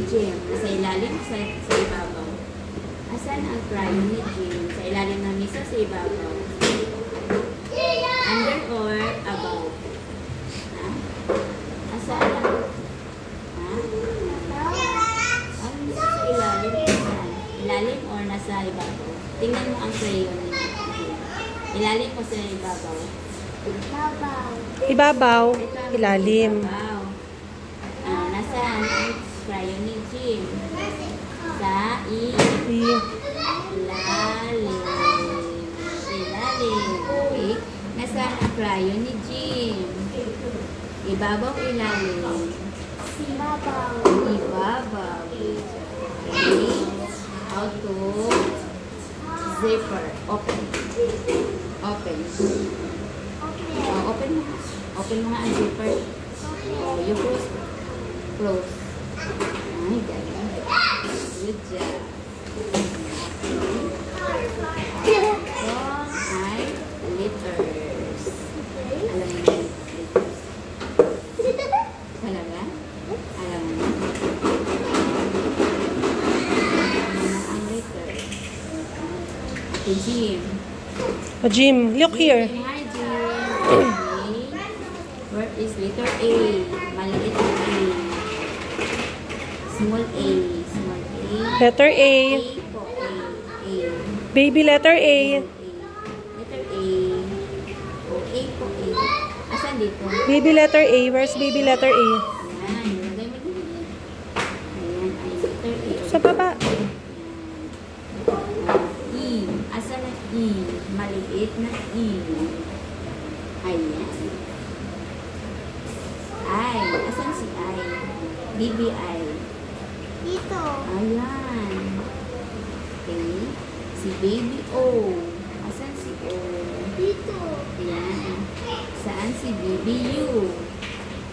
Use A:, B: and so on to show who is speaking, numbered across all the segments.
A: Jim? Nasa ilalim o sa ibabaw? Asan ang crayon ni Jim? Sa ilalim ng mesa sa ibabaw? Under or above? Ha? Asan ang... Ha? Ang sa ilalim? Asan? Ilalim or nasa ibabaw? Tingnan mo ang crayon ni Jim. Ilalim o sa ibabaw?
B: Ibabaw. Ilalim.
A: Ibabaw. Nasaan ang crayon ni Jim? Sa ilalim. Ilalim. Okay. Nasaan ang crayon ni Jim? Ibabaw o ilalim?
C: Ibabaw.
A: Ibabaw. Okay. How to zipper. Open. Open. Open mo. Open mo nga ang zipper. You close. Close. Ay, galing. Good job. So, ay letters. Alam mo yung letters? Talaga? Alam mo na? Ang letters. Ate Jim.
B: Jim, look here.
A: Hi, Jim. Where is letter A? Maliit na A. Small A. Small A.
B: Letter A.
A: A po. A.
B: Baby letter A.
A: Letter A. O, A po. A. Asan dito?
B: Baby letter A. Where's baby letter A?
A: Ayan. Lagay mo dito. Ayan. Ay, letter A.
B: Sa baba.
A: E. Asan ang E? Maliit na E. Ayan. I. Asan si I? Baby I.
C: Dito.
A: Ayan. Okay. Si baby O. Asan si O?
C: Dito.
A: Ayan. Saan si baby U?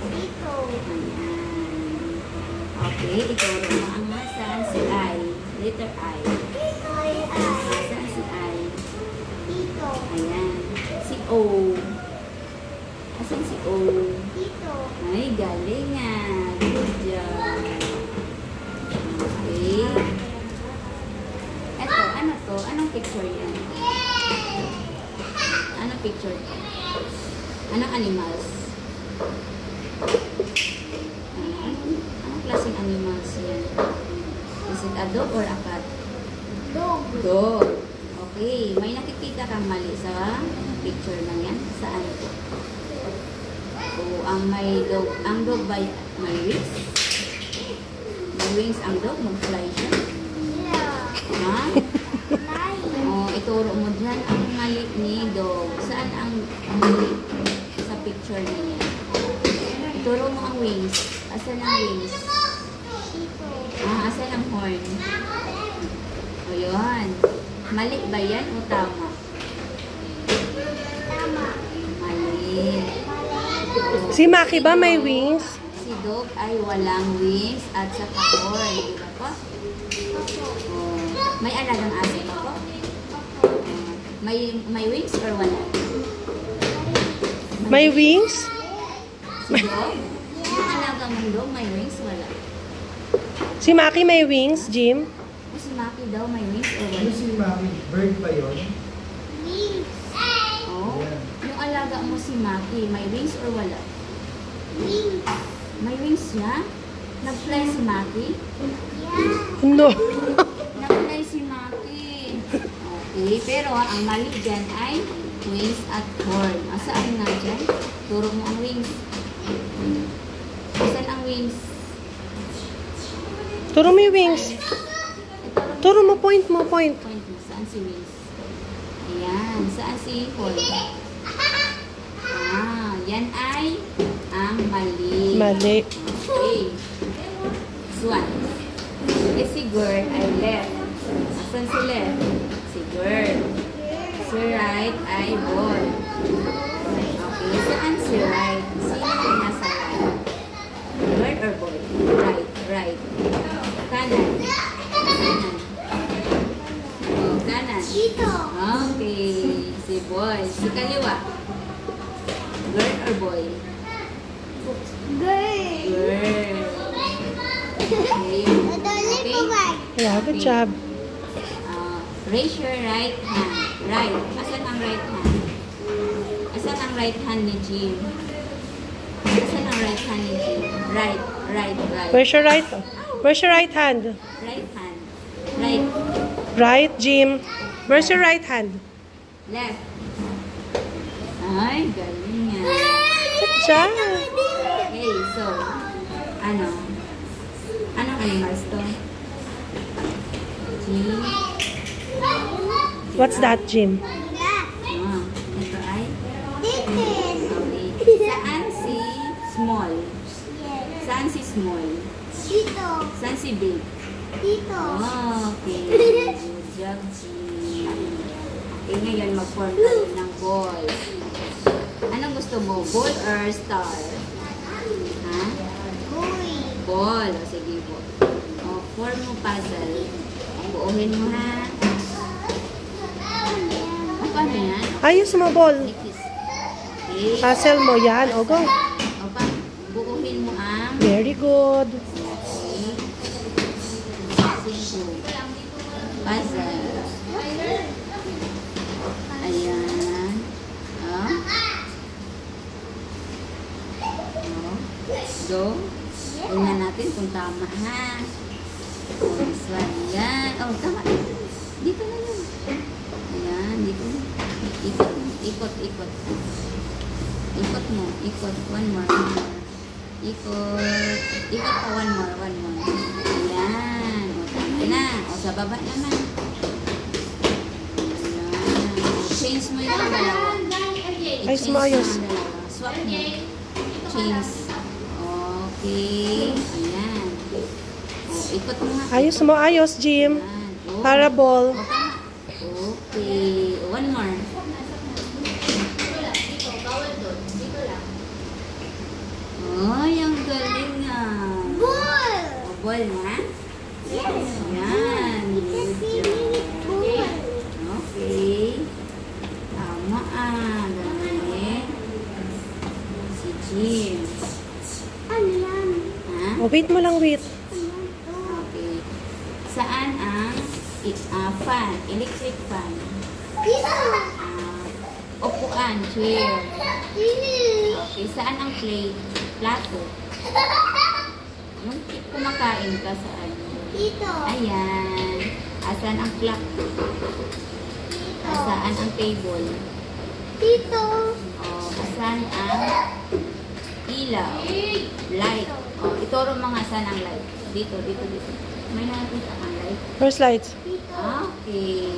C: Dito.
A: Ayan. Okay. Ituro mo ang saan si I. Letter I.
C: Ay.
A: Saan si I?
C: Dito.
A: Ayan. Si O. Asan si O?
C: Dito.
A: Ay, galing nga. Good job. Okay. Eto, ano to? Anong picture yan? Anong picture to? Anong animals? Anong klaseng animals yan? Is it a dog or a cat?
C: Dog.
A: Dog. Okay. May nakikita kang mali sa picture na yan? Saan ito? O, ang dog ba may wings? May wings ang dog? Mag-fly siya?
C: Yeah.
A: Ha?
C: Nine.
A: O, ituro mo dyan ang mali ni dog. Saan ang mali sa picture na yan? Ituro mo ang wings. Asan ang wings?
C: Dito.
A: Asan ang horn? O, yun. Mali ba yan o tama?
C: Tama.
A: Mali.
B: Si Maki ba may wings?
A: Si dog ay walang wings at saka horn. Di ba po? Oh. May alagang aso ba po? May wings or wala?
B: May wings?
A: Si dog? Yung alaga mong dog, may wings? Wala.
B: Si Maki may wings, Jim?
A: O si Maki daw, may wings or
D: Ano
A: wala?
D: si Mami? Bird ba yun?
C: Wings.
A: Oh. Yung alaga mo si Maki, may wings or wala?
C: Wings.
A: May wings siya? Nag-fly si Maki?
C: Yeah.
B: No.
A: Nag-fly si Maki. Okay, pero ang mali dyan ay wings at horn. Saan nga dyan? Turo mo ang wings. Saan ang wings?
B: Turo mo yung wings. Turo mo, point mo, point.
A: Point mo. Saan si wings? Ayan. Saan si horn? Yan ay ang mali.
B: Mali.
A: Okay. Swan. Si girl ay left. Asan si left? Si girl. Si right ay boy. Okay. Saan si right? Sino yung nasa right? Girl or boy? Right. Right. Kanan. Kanan. Oh, kanan.
C: Dito.
A: Okay. Si boy. Si kaliwa. Girl or boy?
C: Girl.
A: Girl. Okay.
B: Yeah, good job.
A: Raise your right hand. Right. Asan ang right hand? Asan ang right hand ni Jim? Asan ang right hand ni Jim? Right.
B: Where's your right? Where's your right hand?
A: Right hand. Right.
B: Right, Jim. Where's your right hand?
A: Left. Ay, galing nga.
B: Good job.
A: Okay, so, anong animals to? G.
B: What's that, Jim?
A: Ito ay?
C: Chicken.
A: Okay. Saan si small? Saan si small?
C: Dito.
A: Saan si big?
C: Dito.
A: Okay. Good job, G. Okay, ngayon mag-form tayo ng ball. Anong gusto mo? Ball or star? Ha?
C: Boy.
A: Ball. O, sige po. O, form mo puzzle. Buuhin mo ha. Paano yan?
B: Ayos mo, ball.
A: Like this. Okay.
B: Puzzle mo yan. O, go.
A: O, buuhin mo ang
B: Very good.
A: puzzle. Ayan. Go. Tingnan natin kung tama ha. This one. Yan. Oh, tama. Dito na yun. Ayan. Dito. Ikot. Ikot mo. Ikot. One more. Ikot. Ikot pa. One more. Ayan. O, tama na. O, sa baba naman. Ayan. O, change mo yung dalawa.
B: Ayos mo, ayos.
A: Swap mo. Change. Okay. Ayan. O, ikot mo nga.
B: Ayos mo, ayos, Jim.
A: Ayan. O,
B: Para ball.
A: o, tama. Okay. One more. Ay, ang galing ah.
C: Ball.
A: O, ball na?
C: Yes.
A: Ayan.
C: Because we
A: Good
C: need
A: job.
C: ball.
A: Okay. Tama ah. Galing. Si Jim.
C: Ano yan?
A: Ha?
B: O, wait mo lang, wait.
C: Ano yan?
A: Okay. Saan ang fan? Electric fan.
C: Dito.
A: Upuan, chair.
C: Dito.
A: Okay. Saan ang plate? Plato. Yung kumakain ka saan?
C: Dito.
A: Ayan. Asan ang clock?
C: Dito.
A: Saan ang table?
C: Dito.
A: O, asan ang ilaw? Light. O, ituro mga saan ang light. Dito. May nakita kang light?
B: First lights.
C: Dito.
A: Okay.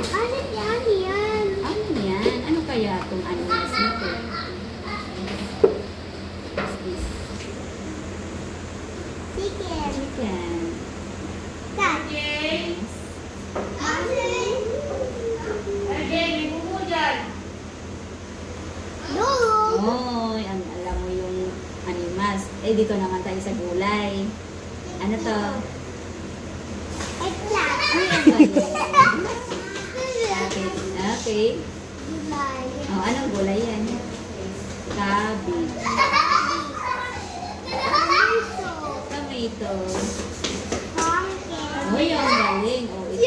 C: Ano yan?
A: Ano yan? Ano kaya itong animals na to? What's this?
C: Chicken.
A: Chicken.
C: Cat.
A: Yes.
C: Dog.
A: Oy, alam mo yung animals. Eh, dito naman tayo sa gulay. Ano to?
C: Eggplant.
A: Ay, ang galing. Okay.
C: Gulay.
A: Oh, anong gulay yan? Cabbage.
C: Tomato.
A: Tomato.
C: Pumpkin.
A: Uy, ang galing. Oh, ito.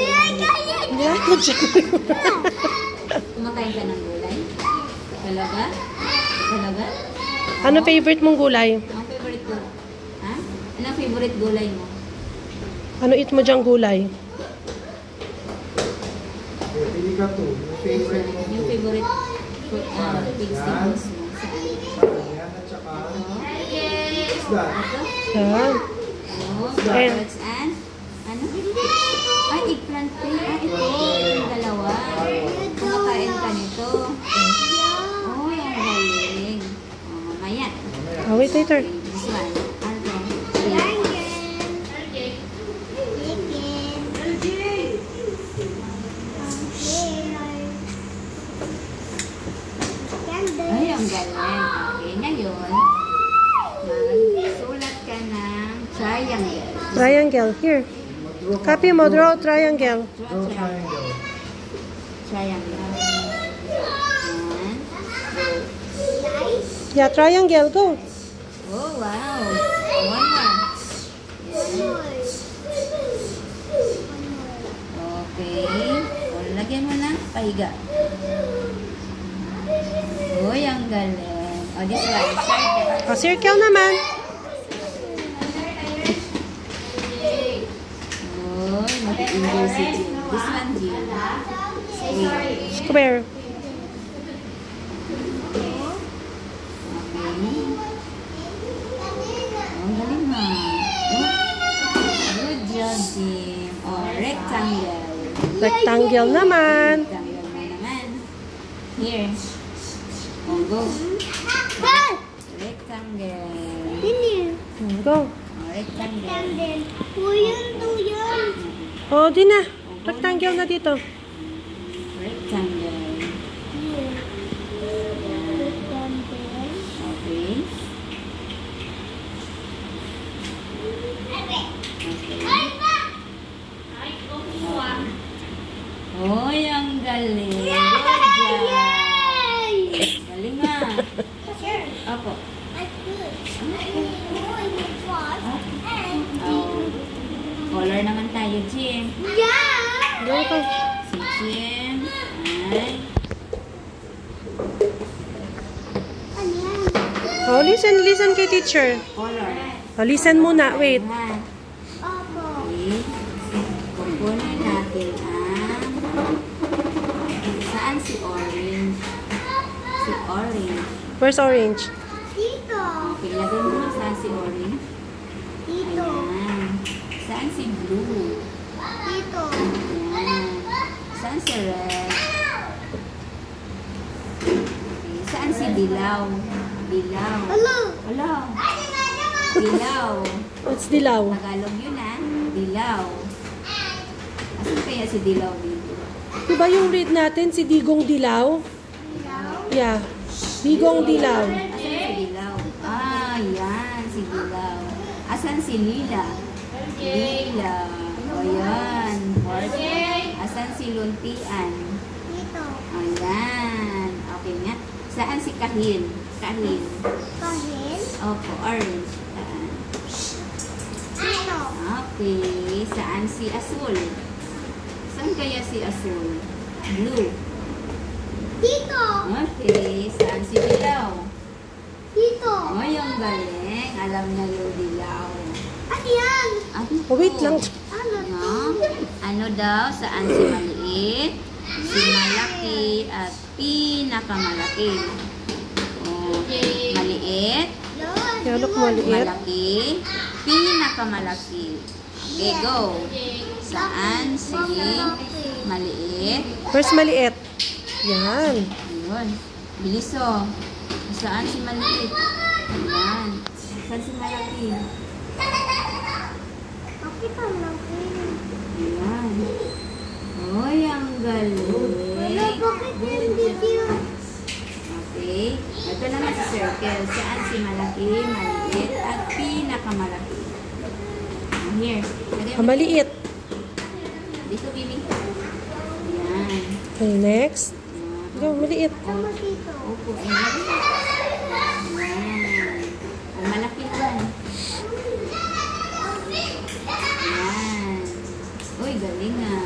B: Yeah, good job.
A: Kumakain ka ng gulay? Talaga? Talaga?
B: Ano favorite mong gulay?
A: Ang favorite ko? Ha? Anong favorite gulay mo?
B: Ano eat mo diyang gulay?
D: Pili ka to. Yung favorite mo
A: Yung
D: to.
A: favorite vegetables mo? Saan?
D: Yan at saka.
A: Oh,
D: Isda.
A: ito?
B: Yan.
A: Oh, carrots and? Ano? Ay, eggplant pa yun. Ah, ito. Yung dalawa. Kumakain ka nito. Oh, yung galing. Oh, mamaya.
B: Oh, wait later.
A: Okay, this one. Ano to? Ay, ang galing. Okay, ngayon, magsulat ka ng triangle.
B: Triangle. Here. Copy mo. Draw triangle.
A: Draw triangle. Triangle. And, go.
B: Yeah, triangle. Go.
A: Oh, wow. One more. pahiga. Uy, ang galing. O, this one. Circle.
B: O, circle naman.
A: Uy, mag-enjoy si Jim. This one, Jim. Wait.
B: Square.
A: Ang galing ha. Good job, Jim. O, rectangle.
B: Rectangle naman.
A: Rectangle na naman. Here. O, go. Rectangle.
B: Go.
A: O, rectangle.
B: O, di na. Rectangle na dito.
A: Rectangle. Okay. Uy, ang galing. Good job. Galing nga. Opo. Oh. Color naman tayo, Jim.
B: Go ka.
A: Si Jim. Ay.
B: O, listen kay teacher.
A: Color.
B: O, listen muna. Wait.
A: Ayan. Okay. Kukunin natin ang... Saan si orange? Si orange.
B: Where's orange?
A: Okay, lagay mo na saan si orange. Ayan. Saan si blue? Ayan. Saan si red? Okay. Saan si dilaw? Dilaw. Hello. Dilaw.
B: What's dilaw?
A: Tagalog yun ah. Dilaw. Asan kaya si dilaw dito?
B: Diba yung read natin, si Digong Dilaw? Yeah. Digong Dilaw.
A: Asan si dilaw? Ah, yan. Si dilaw. Asan si lila? Lila. O yan. Asan si luntian? Ayan. Okay nga. Saan si kahil? Kahil. Opo, orange. Okay. Saan si asul? Saan kaya si asul? Blue. Okay. Saan si dilaw? Oh, yung galing. Alam niya yung dilaw. Ano
B: Oh, wait
A: to?
B: lang.
A: No? Ano daw? Saan si maliit? Si malaki at pinakamalaki. Oh, maliit,
B: Yeah, look maliit.
A: malaki, pinakamalaki. Okay, go. Saan si maliit?
B: Where's maliit? Yan.
A: Ayun. Bilis oh. Saan si maliit? Ayan. Saan si malaki? Ayan. Uy, ang galing. Okay. Ito naman si circle. Saan si malaki, maliit, at pinakamalaki? Here. Lagay mo
B: Maliit.
A: dito, Bibi. Ayan.
B: Okay, next.
A: Ayan.
B: Go, maliit.
A: Opo. Ayan. Ang malaki dyan. Ayan. Uy, galing ah.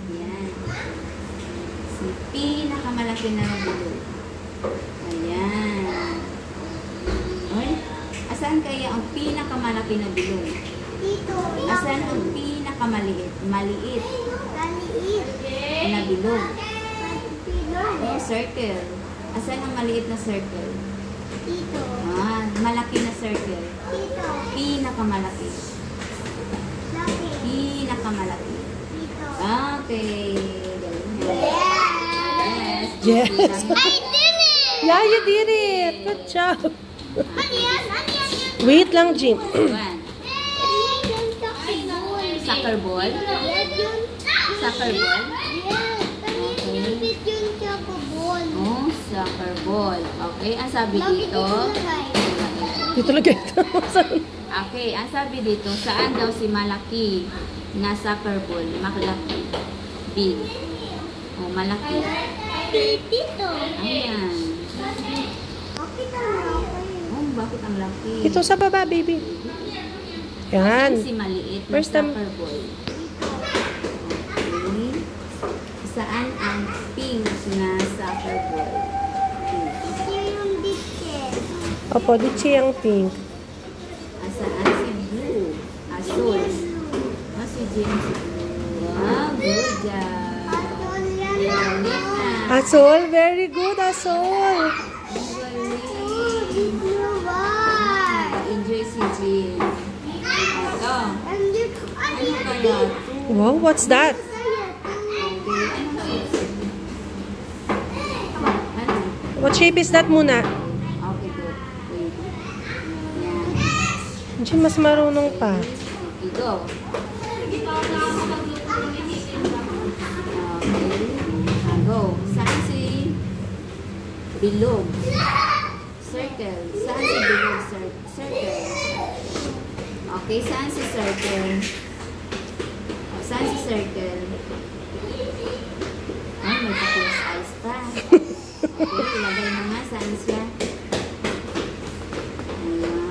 A: Ayan. Si pinakamalaki na bilog. Ayan. Uy, asan kaya ang pinakamalaki na bilog? Asan ang pinakamaliit? Maliit na bilog. Oh, circle. Asan ang maliit na circle? Ah, malaki na circle. Pinakamalaki. Pinakamalaki. Okay. Galing. Yes.
B: Yes. Yeah, you did it. Good job. Wait lang, Jim.
A: One. Soccer ball. Soccer ball. Oh, soccer ball. Okay, ang sabi dito.
B: Dito lagay ito.
A: Okay, ang sabi dito, saan daw si malaki na soccer ball? Malaki. Big. Oh, malaki. Ayan. Oh, bakit ang laki?
B: Ito sa baba, baby. Yan.
A: Si maliit na
B: First time.
A: soccer ball. Okay. Saan ang pink na soccer ball? Pink.
C: Ito yung ditchen.
B: Opo, ditche ang pink.
A: Saan si blue? Azul. Si Jim si blue. Wow, good job.
C: Atul yan
A: Galing na.
B: Asol, very good, Asol.
A: Ang galing.
C: Blue one.
A: Enjoy si Jim. Ito.
C: And you,
A: Ano kaya?
B: Wow, what's that?
A: Ano?
B: What shape is that muna?
A: Okay, good. Wait. Yan.
B: Jim, mas marunong pa.
A: Okay, go. Okay. Go. Saan si bilog? Circle. Saan si bilog? Circle. Okay, saan si circle? Oh, saan si circle? Ay, may pa-close eyes pa. Okay, ilagay mo nga. Saan siya?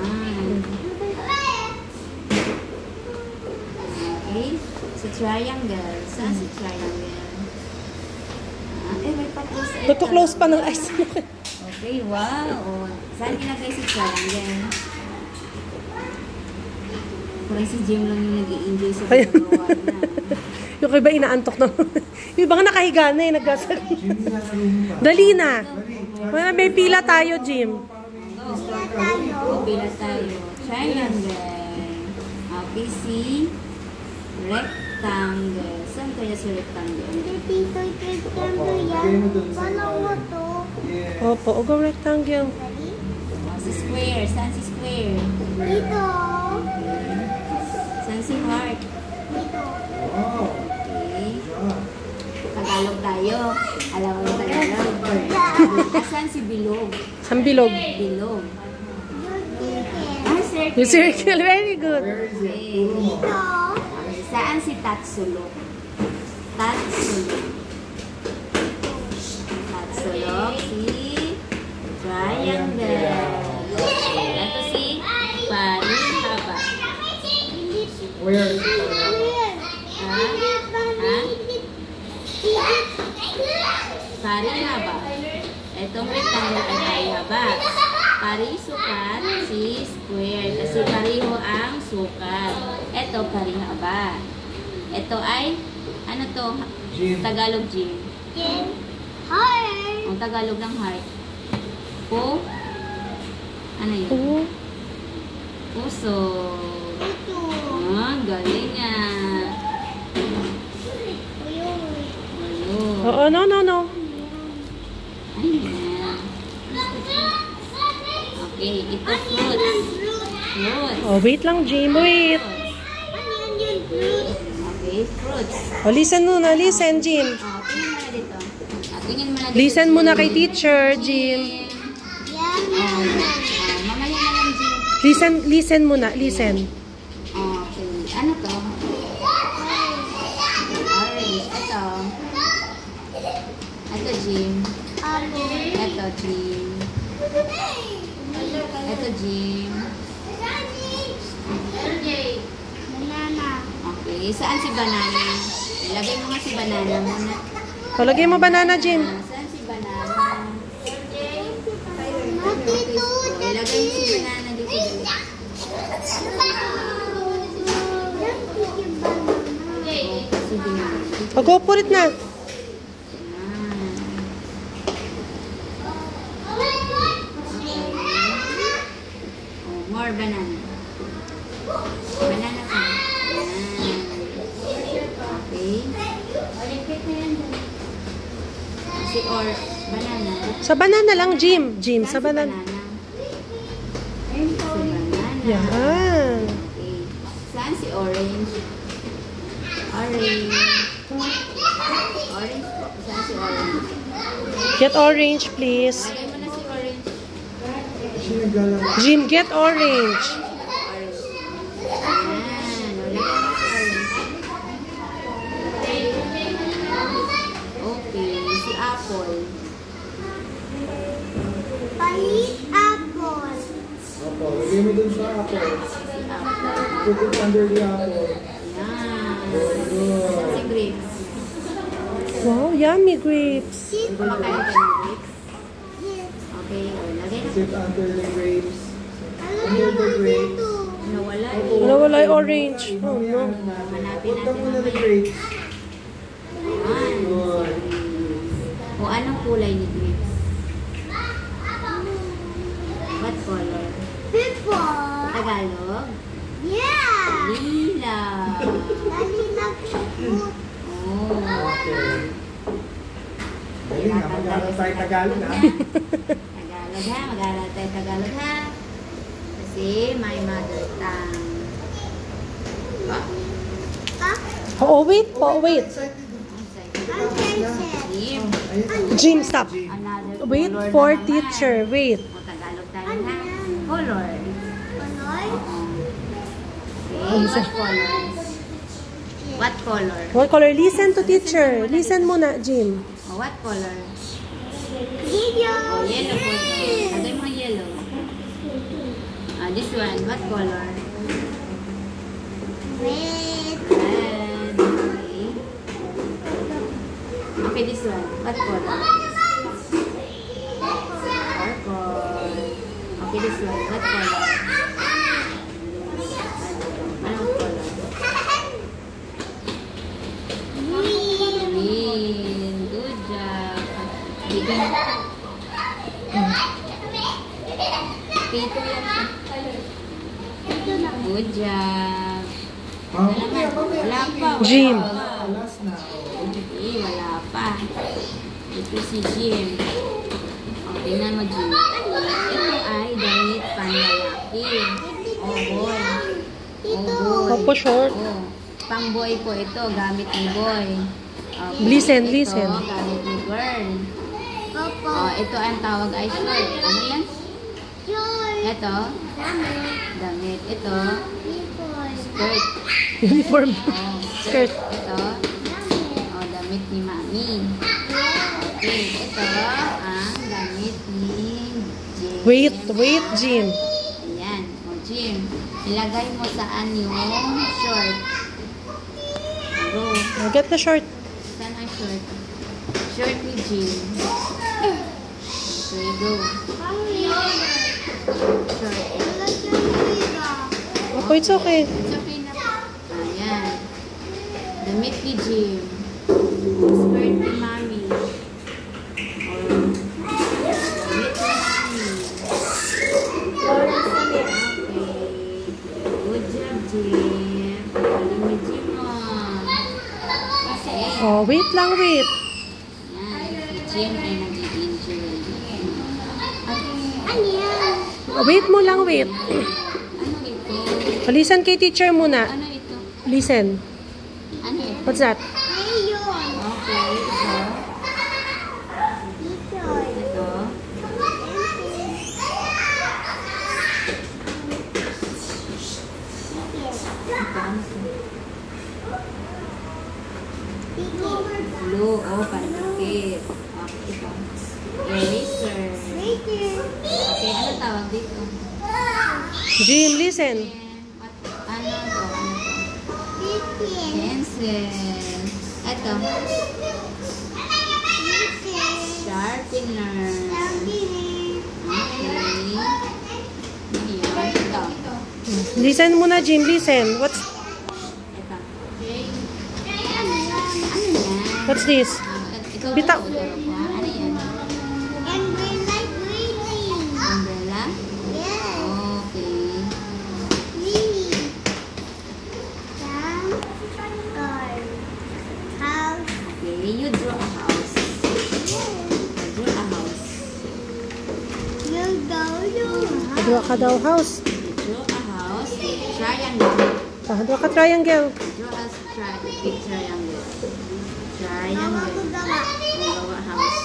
A: Ayan. Okay. Si triangle. Saan si triangle? May pa-close eyes.
B: Nagko-close pa ng eyes mo.
A: Okay, wow. Oh, saan ilagay si triangle? Parang si Jim lang yung nag-i-enjoy sa paggawa na.
B: Yung iba inaantok na. Yung iba nga nakahiga na eh, nagdasal.
D: Jim, nilalaro mo pa.
B: Dali na. May pila tayo, Jim.
A: Go, pila tayo. Triangle. Okay, si rectangle. Saan kaya si rectangle?
C: Hindi dito
D: Opo,
C: yung
D: lagay mo dun
C: yan.
D: sa
C: Paano mo to?
D: Yes.
B: Opo, ugo rectangle.
C: Dali.
A: Oh, si square. Saan si square?
C: Dito.
A: Saan si heart?
C: Dito.
D: Wow.
A: Okay.
D: Job.
A: Tagalog tayo. Alam mo yung Tagalog. Saan si bilog?
B: Sambilog.
A: Bilog.
C: Yung ditchen.
A: Ah, circle.
B: Yung circle, very good.
D: Where is it?
A: Okay.
D: Turo mo.
C: Dito.
A: Saan si tatsulok? Tatsulok. Tatsulok si triangle. Ito si parihaba.
D: Where is it?
A: Ha? Parihaba. Itong rectangle ay parihaba. Parisukat si square. Kasi pariho ang sukat. Ito parihaba. Ito ay, ano to?
D: Jim.
A: Tagalog Jim.
C: Heart.
A: Ang Tagalog ng heart. Po? Ano yun?
B: Oo.
A: Puso.
C: Ito.
A: Ah, galing nga.
C: Ayun.
A: Ayun.
B: Oo, no.
A: Ayan. Okay, ito fruit. Fruit.
B: Oh, wait lang, Jim. Wait.
C: Ano yan yung fruit?
A: Okay, fruits.
B: Oh, listen muna. Listen, Jim.
A: Oh, tingin mo na dito. Tingin mo na dito.
B: Listen muna kay teacher, Jim.
C: Yan.
A: Mamaya na lang, Jim.
B: Listen muna. Listen.
A: Okay. Ano to? Orange. Ito. Ito, Jim.
C: Apple.
A: Ito, Jim. Ito, Jim.
C: Banana.
A: Okay. Saan si banana? Ilagay mo nga si banana muna.
B: Palagay mo banana, Jim.
A: Saan si banana?
C: Dito.
A: Ilagay mo si banana dito. Si banana.
B: Oh, go put it na.
A: More banana. Banana pa. Yan. Okay. Si or banana.
B: Sa banana lang, Jim. Jim, sa
A: Saan si
B: banana.
A: Si banana.
B: Yan.
A: Okay. Saan si orange? Orange. Orange po. Saan si orange?
B: Get orange, please.
A: Lagay mo na si orange.
D: Kasi naglalaro.
B: Jim, get orange.
A: Orange. Ayan. Lagay mo si orange. Okay. Si apple.
C: Palit apple.
D: Opo, lagay mo dun sa apple.
A: Si apple.
D: Put it under the apple.
A: Ayan.
D: Very good.
A: Si grapes.
B: Wow, yummy grapes.
A: Kumakain ka ng grapes? Okay, o, lagay na.
D: Sit under the grapes.
C: Ano
D: Under the grapes.
A: Nawala
B: Wala, wala yung orange. Oh, no.
D: Put na muna the grapes.
A: Ayan.
D: Good.
A: O, anong kulay ni grapes? What color?
C: People.
A: Tagalog?
C: Yeah.
A: Lila.
C: Dali nag-shoot.
A: Oh.
D: Okay. Galing nga, mag-aaral tayo Tagalog ha.
A: Tagalog ha, mag-aaral tayo Tagalog ha. Kasi may mother tongue.
B: Oh, wait po, wait.
A: Jim.
B: Jim, stop.
A: Another
B: Wait
A: color
B: for
A: na naman.
B: teacher, wait.
A: O, Tagalog tayo ha. Color. Okay, what color? What color?
B: What color? Listen to teacher. Listen muna, Jim.
A: O, what color?
C: Yellow.
A: O, yellow po ito. Lagay mo yellow. This one, what color?
C: Red.
A: Red. Okay. Okay, this one, what color? Purple. Okay, this one, what color? Anong color? Green. Good job. Bigyan. Pito yan. Good job. Wala pa.
B: Jim.
D: Last na.
A: Eh, wala pa. Ito si Jim. O, tingnan mo, Jim. Ito ay damit panlalaki. Oh, boy. Oh, boy.
B: Opo, short.
A: Oh, pang boy po ito, gamit ni boy. Okay.
B: Listen,
A: Ito,
B: listen.
A: gamit ni girl.
C: Opo.
A: Oh, ito ang tawag ay short. Ano yan?
C: Joy.
A: Ito, damit. Ito,
C: People.
A: skirt.
B: Uniform.
A: Oh,
B: Skirt.
A: Ito, oh, damit ni mami. Okay, ito ang damit ni Jim.
B: Wait, Jim.
A: Ayan. O, Jim, ilagay mo saan yung short. Go.
B: Get the short.
A: Saan ang short? Short ni Jim. Okay, go. Short.
B: Opo, it's okay.
A: It's okay na po. Ayan. Damit ni Jim. Skirt ni mami. Or, damit ni mami. Okay. Good job, Jim. Galing ni Jim mo. Okay.
B: Oh, wait lang, wait.
A: Yan. Si Jim ay nag-i-enjoy.
C: Ano yan?
B: Oh, wait mo lang, wait.
A: Ano ito?
B: Listen kay teacher muna.
A: Ano ito?
B: Listen.
A: Ano ito?
B: What's that?
C: Ayun.
A: Okay. Ito.
C: Joy.
A: Ito. Blue. Oh, panikit. Okay, ito. Eraser. Okay, ano tawag dito?
B: Jim, listen.
A: Ano to? Pencil. Ito. Sharpener. Okay. Ayan. Ito.
B: Listen muna, Jim, listen.
A: Ito. Ano yan?
B: What's this?
A: Ikaw
B: Bitaw.
A: ba? Ano yan? Umbrella? Okay. Okay, you draw a house. Draw a house.
B: Draw ka daw house.
A: You draw a house with triangle.
B: Draw ka triangle.
A: Draw a big triangle. Triangle. Draw a house.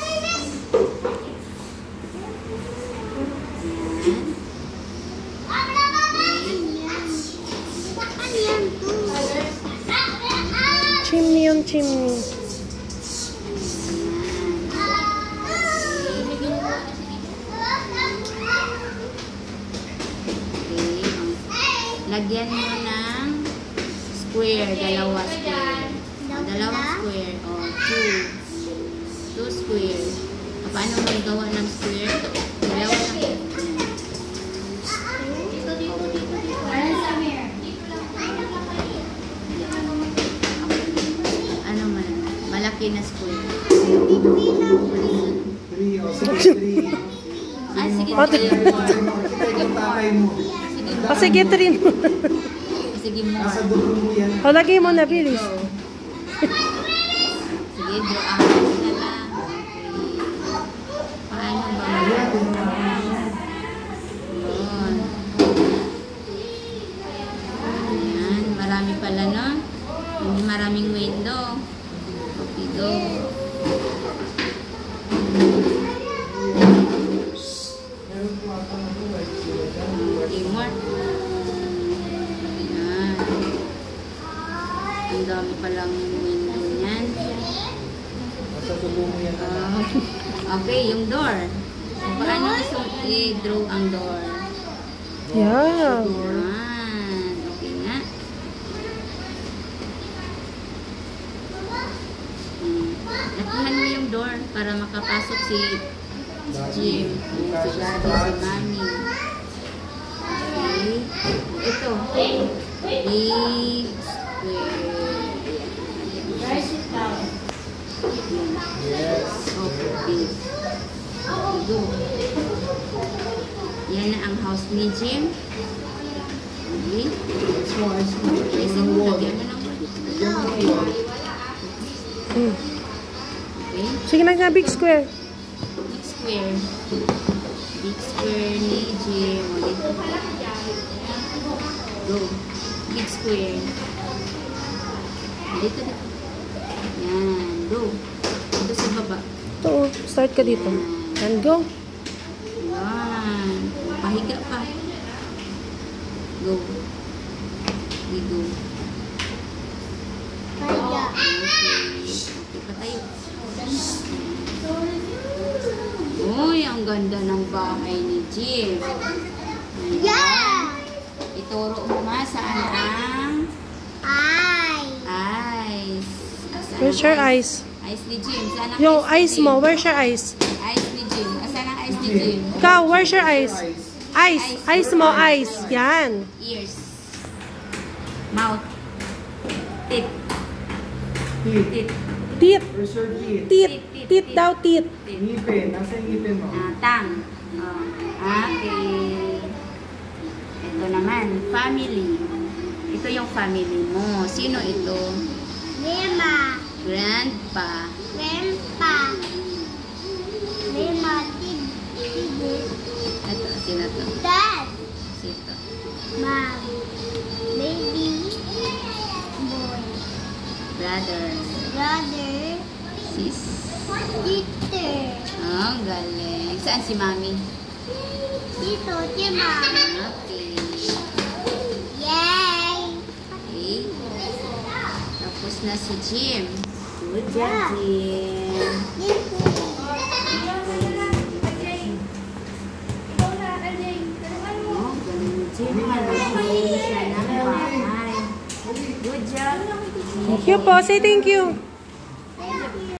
B: Chimney yung chimney.
A: Lagyan mo ng square, dalawa square. Dalawang square. O, 2. square. Paano mo gawa ng square? Dalawa lang. Ano man? Malaki na square.
D: 3, o sige, 3.
A: Ah, sige.
B: Oh,
A: Sige, more.
D: Sige, tatay mo.
A: Sige,
B: O sige, trin.
A: sige, more.
D: Nasa dulo mo yan.
B: O, lagay mo na, bilis.
A: Go. Sige, draw ang eyes na lang. Okay. Paano ba? Yun. Ayan, marami pala, no? Hindi maraming window. Okay, go. Okay, more. Ayan. Ang dami palang window niyan.
D: Nasa dulo mo yan.
A: Okay, yung door. Paano i-draw ang door?
B: Yeah.
A: Ayan. Okay nga. Lakihan mo yung door para makapasok si Jim. Si Daddy, si Mami. Okay. Ito. Big square.
D: Yes.
A: Okay. Go. Yan na ang house ni Jim. Okay.
D: Ayos mo, ayos mo.
A: Listen mo, lagyan mo ng
D: Lagyan mo ng wall.
B: Hmm.
A: okay.
B: Sige na nga, big square.
A: Big square. Big square ni Jim. O, dito. Go. Big square. Dito, dito. Yan. Go. Dito sa baba.
B: Ito, start ka dito. And go.
A: Yan. Pahiga pa. Go. Okay, go.
C: Kaya.
A: Okay, patayo. Uy, ang ganda ng bahay ni Jim. Ayan.
C: Yeah!
A: Ituro mo nga saan ang eyes. Saan
B: Where's
A: ang
B: your eyes?
A: Eyes ni Jim. Saan ang
B: Yung
A: eyes
B: eyes
A: ni Jim?
B: mo, where's your eyes?
A: Eyes ni Jim. Saan ang eyes ni Jim?
B: Ikaw, where's your eyes? Eyes. Eyes mo, eyes. Yan.
A: Ears. Mouth. Teeth.
D: Teeth.
A: Teeth.
B: Teeth.
D: Where's your teeth?
B: Teeth. Teeth daw, teeth.
A: Teeth.
D: Ngipin. Nasa ngipin mo.
A: Tongue. Oh. Okay. Ito naman, family. Ito yung family mo. Sino ito?
C: Lima.
A: Grandpa.
C: Grandpa. Lima. Tigil.
A: Ito, sino to?
C: Dad.
A: Sino?
C: Mom. Baby. Boy.
A: Brother.
C: Brother.
A: Sis.
C: Sister.
A: Oh, galing. Saan si Mami?
C: Dito si Mom.
A: Okay.
C: Yay!
A: Okay. Tapos na si Jim. Good job, Jim.
C: Dito.
A: Oh, galing Jim. Maluhin siya ng bahay. Good job.
B: Thank you po. Say thank you.